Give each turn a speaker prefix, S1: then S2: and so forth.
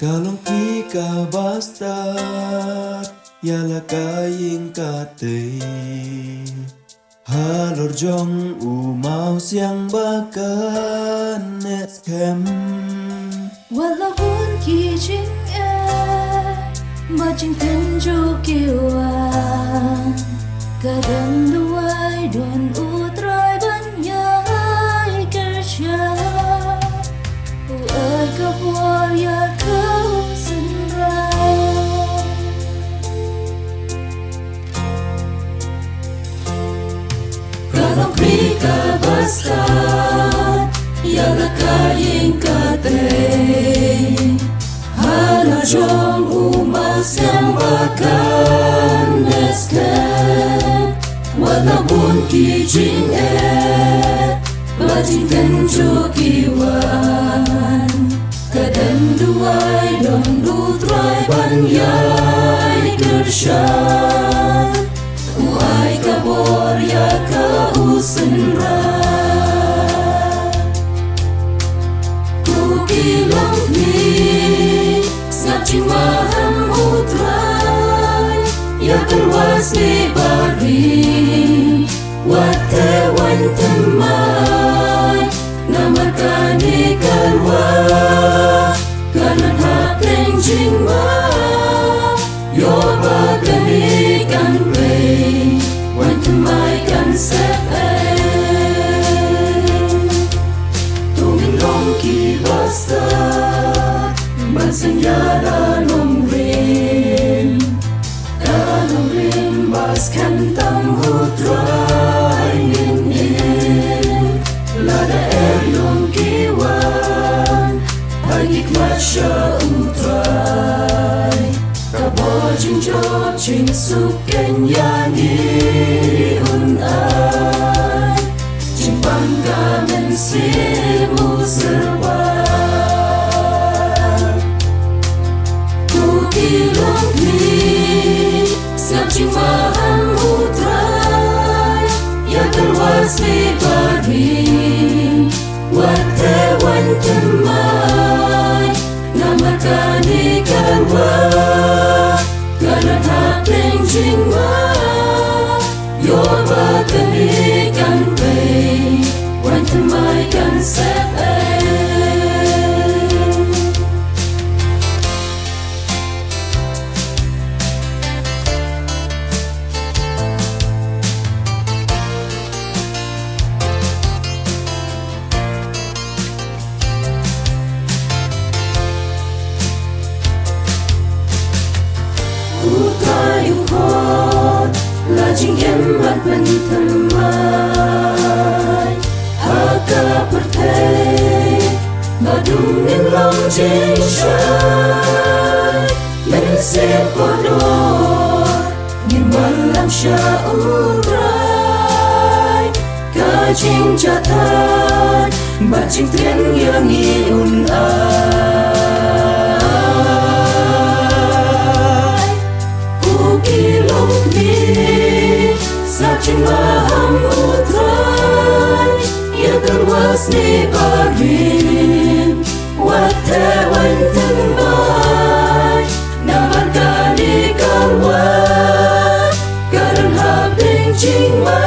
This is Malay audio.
S1: Kalong pika basta yala kaying katay halor jong umau siang bakan net kem
S2: walaupun ki jing ma jing tenju kiwan kadang duai don utrai banyai kerja uai kapuar ya kau senrai kalau krika basta yala kaying katay halo jong umau siang bakan nesken walaupun ki jing bajing tenju kiwan kadang duai don dutrai banyai kersyat uai kabor ya kau senrai ku bilang ni ngap jing maham utrai ya keluas ni bari wate wan temai namarkan ni keluar kanan hapeng jing ma yo bagani kan rei wan temai kan sepe tungin long ki basta Bansanyada nong rim bas kantang hutrai nin lada yong kiwan hagik masya utrai kabojing job jing suken yani unai jing panggangan simu serba ilong ni ngap jing maham utrai ya keluas ni bari wate wan temai namarkan ni keluar kanan hapeng jing ma yo bagani kan rei wan temai kan sepe lajing emat mentemai haka pertai badung ning long jing syai mensip kodor ngin walang sya utrai kajing jatan bajing tren yang iun ilong ni sajing maham utrai ya keluas ni barin wate wan temai namarkan ni keluar karan hapeng jing ma